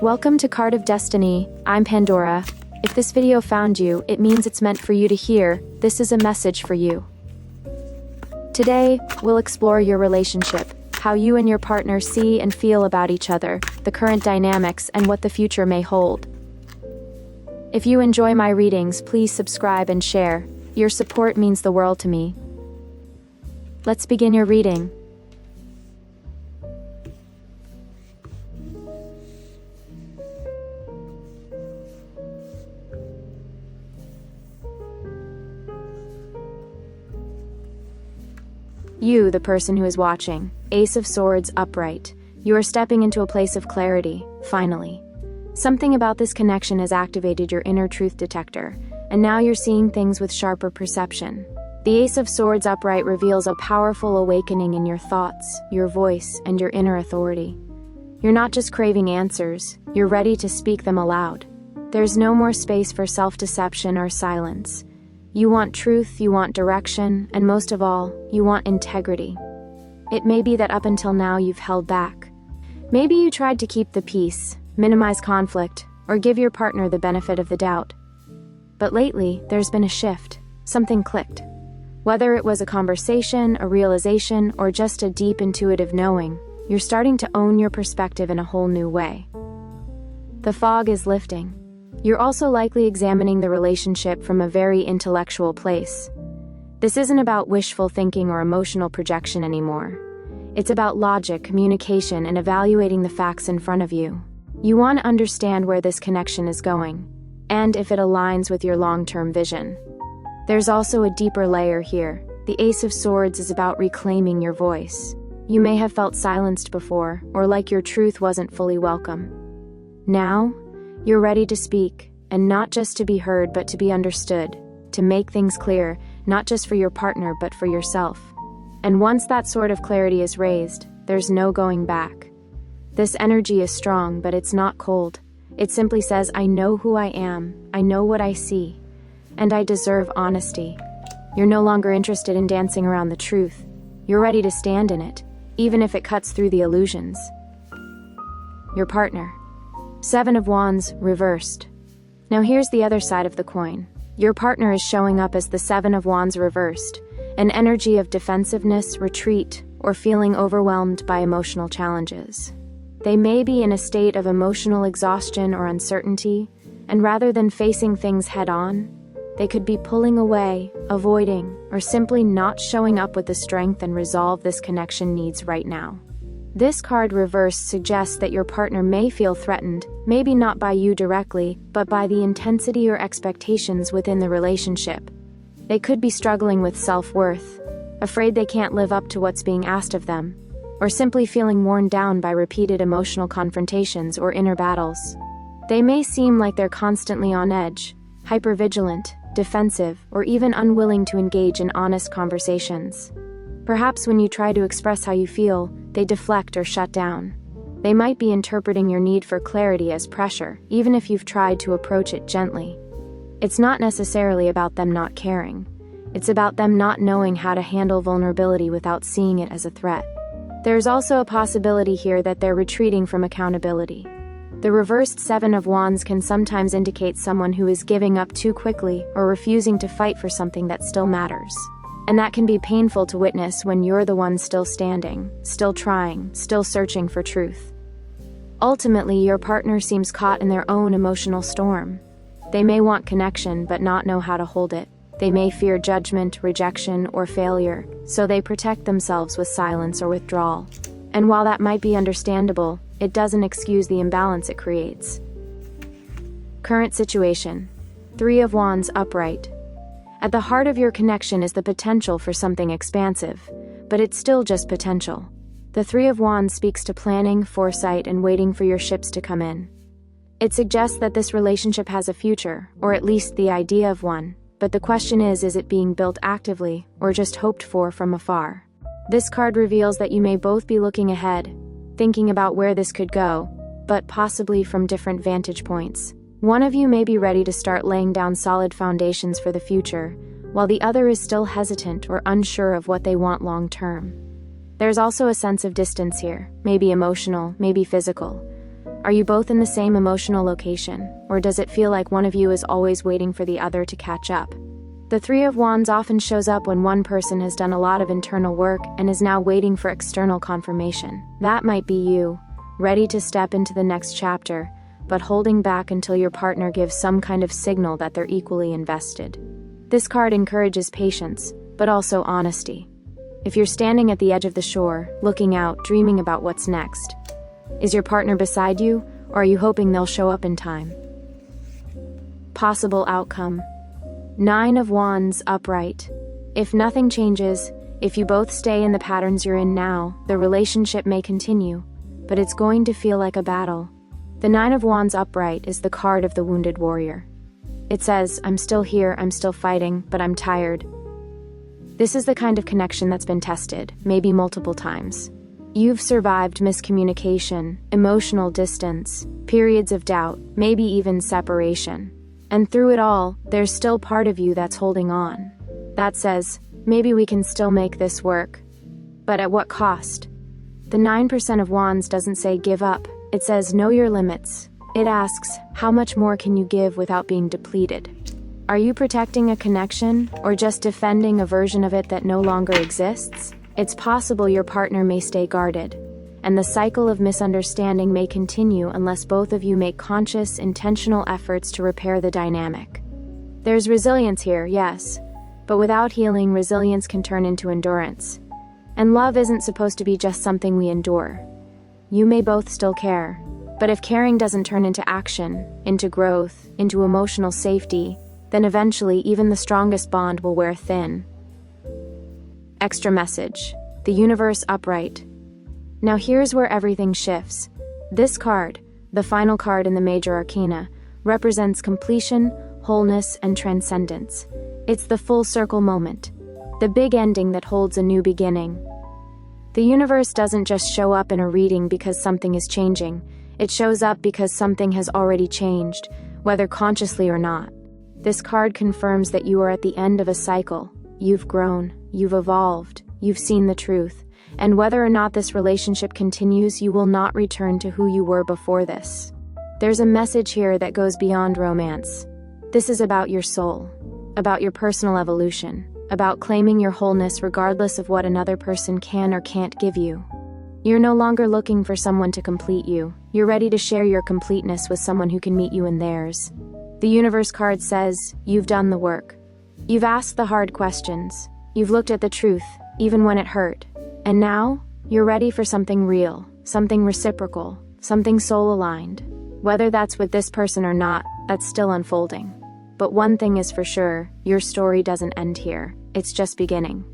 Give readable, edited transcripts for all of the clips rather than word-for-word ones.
Welcome to Card of Destiny. I'm Pandora. If this video found you, it means it's meant for you to hear. This is a message for you. Today, we'll explore your relationship, how you and your partner see and feel about each other, the current dynamics, and what the future may hold. If you enjoy my readings, please subscribe and share. Your support means the world to me. Let's begin your reading. You, the person who is watching, Ace of Swords upright. You are stepping into a place of clarity, finally. Something about this connection has activated your inner truth detector, and now you're seeing things with sharper perception. The Ace of Swords upright reveals a powerful awakening in your thoughts, your voice, and your inner authority. You're not just craving answers, you're ready to speak them aloud. There's no more space for self-deception or silence. You want truth, you want direction, and most of all, you want integrity. It may be that up until now you've held back. Maybe you tried to keep the peace, minimize conflict, or give your partner the benefit of the doubt. But lately, there's been a shift. Something clicked. Whether it was a conversation, a realization, or just a deep intuitive knowing, you're starting to own your perspective in a whole new way. The fog is lifting. You're also likely examining the relationship from a very intellectual place. This isn't about wishful thinking or emotional projection anymore. It's about logic, communication, and evaluating the facts in front of you. You want to understand where this connection is going, and if it aligns with your long-term vision. There's also a deeper layer here. The Ace of Swords is about reclaiming your voice. You may have felt silenced before, or like your truth wasn't fully welcome. Now, you're ready to speak, and not just to be heard but to be understood, to make things clear, not just for your partner but for yourself. And once that sort of clarity is raised, there's no going back. This energy is strong, but it's not cold. It simply says, I know who I am, I know what I see, and I deserve honesty. You're no longer interested in dancing around the truth. You're ready to stand in it, even if it cuts through the illusions. Your partner. Seven of Wands, reversed. Now here's the other side of the coin. Your partner is showing up as the Seven of Wands reversed, an energy of defensiveness, retreat, or feeling overwhelmed by emotional challenges. They may be in a state of emotional exhaustion or uncertainty, and rather than facing things head-on, they could be pulling away, avoiding, or simply not showing up with the strength and resolve this connection needs right now. This card reversed suggests that your partner may feel threatened, maybe not by you directly, but by the intensity or expectations within the relationship. They could be struggling with self-worth, afraid they can't live up to what's being asked of them, or simply feeling worn down by repeated emotional confrontations or inner battles. They may seem like they're constantly on edge, hypervigilant, defensive, or even unwilling to engage in honest conversations. Perhaps when you try to express how you feel, they deflect or shut down. They might be interpreting your need for clarity as pressure, even if you've tried to approach it gently. It's not necessarily about them not caring. It's about them not knowing how to handle vulnerability without seeing it as a threat. There's also a possibility here that they're retreating from accountability. The reversed Seven of Wands can sometimes indicate someone who is giving up too quickly or refusing to fight for something that still matters. And that can be painful to witness when you're the one still standing, still trying, still searching for truth. Ultimately, your partner seems caught in their own emotional storm. They may want connection but not know how to hold it. They may fear judgment, rejection, or failure, so they protect themselves with silence or withdrawal. And while that might be understandable, it doesn't excuse the imbalance it creates. Current situation. Three of Wands upright. At the heart of your connection is the potential for something expansive, but it's still just potential. The Three of Wands speaks to planning, foresight, and waiting for your ships to come in. It suggests that this relationship has a future, or at least the idea of one, but the question is it being built actively, or just hoped for from afar? This card reveals that you may both be looking ahead, thinking about where this could go, but possibly from different vantage points. One of you may be ready to start laying down solid foundations for the future, while the other is still hesitant or unsure of what they want long-term. There's also a sense of distance here, maybe emotional, maybe physical. Are you both in the same emotional location, or does it feel like one of you is always waiting for the other to catch up? The Three of Wands often shows up when one person has done a lot of internal work and is now waiting for external confirmation. That might be you, ready to step into the next chapter, but holding back until your partner gives some kind of signal that they're equally invested. This card encourages patience, but also honesty. If you're standing at the edge of the shore, looking out, dreaming about what's next, is your partner beside you, or are you hoping they'll show up in time? Possible outcome. Nine of Wands upright. If nothing changes, if you both stay in the patterns you're in now, the relationship may continue, but it's going to feel like a battle. The Nine of Wands upright is the card of the wounded warrior. It says, I'm still here, I'm still fighting, but I'm tired. This is the kind of connection that's been tested, maybe multiple times. You've survived miscommunication, emotional distance, periods of doubt, maybe even separation. And through it all, there's still part of you that's holding on. That says, maybe we can still make this work. But at what cost? The 9% of Wands doesn't say give up, it says know your limits. It asks, how much more can you give without being depleted? Are you protecting a connection, or just defending a version of it that no longer exists? It's possible your partner may stay guarded, and the cycle of misunderstanding may continue unless both of you make conscious, intentional efforts to repair the dynamic. There's resilience here, yes, but without healing, resilience can turn into endurance. And love isn't supposed to be just something we endure. You may both still care, but if caring doesn't turn into action, into growth, into emotional safety, then eventually even the strongest bond will wear thin. Extra message. The universe upright. Now here's where everything shifts. This card, the final card in the major arcana, represents completion, wholeness, and transcendence. It's the full circle moment, the big ending that holds a new beginning. The universe doesn't just show up in a reading because something is changing. It shows up because something has already changed, whether consciously or not. This card confirms that you are at the end of a cycle. You've grown, you've evolved, you've seen the truth, and whether or not this relationship continues, you will not return to who you were before this. There's a message here that goes beyond romance. This is about your soul, about your personal evolution, about claiming your wholeness regardless of what another person can or can't give you. You're no longer looking for someone to complete you. You're ready to share your completeness with someone who can meet you in theirs. The universe card says, you've done the work. You've asked the hard questions. You've looked at the truth, even when it hurt. And now, you're ready for something real, something reciprocal, something soul-aligned. Whether that's with this person or not, that's still unfolding. But one thing is for sure, your story doesn't end here. It's just beginning.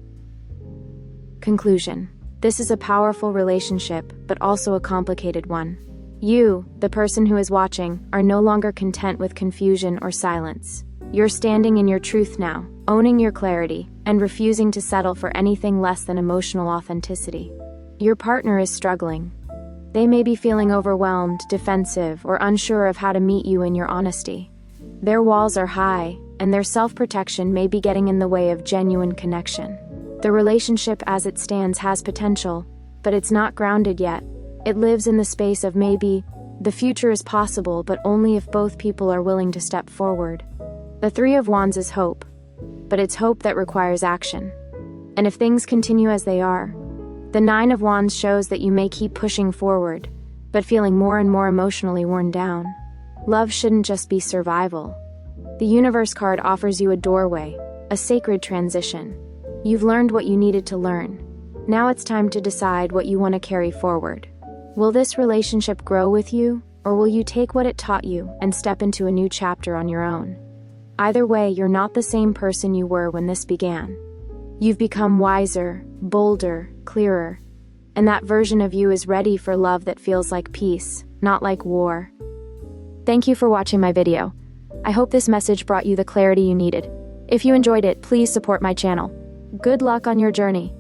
Conclusion. This is a powerful relationship, but also a complicated one. You, the person who is watching, are no longer content with confusion or silence. You're standing in your truth now, owning your clarity, and refusing to settle for anything less than emotional authenticity. Your partner is struggling. They may be feeling overwhelmed, defensive, or unsure of how to meet you in your honesty. Their walls are high, and their self-protection may be getting in the way of genuine connection. The relationship as it stands has potential, but it's not grounded yet. It lives in the space of maybe. The future is possible, but only if both people are willing to step forward. The Three of Wands is hope, but it's hope that requires action. And if things continue as they are, the Nine of Wands shows that you may keep pushing forward, but feeling more and more emotionally worn down. Love shouldn't just be survival. The universe card offers you a doorway, a sacred transition. You've learned what you needed to learn. Now it's time to decide what you want to carry forward. Will this relationship grow with you, or will you take what it taught you and step into a new chapter on your own? Either way, you're not the same person you were when this began. You've become wiser, bolder, clearer, and that version of you is ready for love that feels like peace, not like war. Thank you for watching my video. I hope this message brought you the clarity you needed. If you enjoyed it, please support my channel. Good luck on your journey.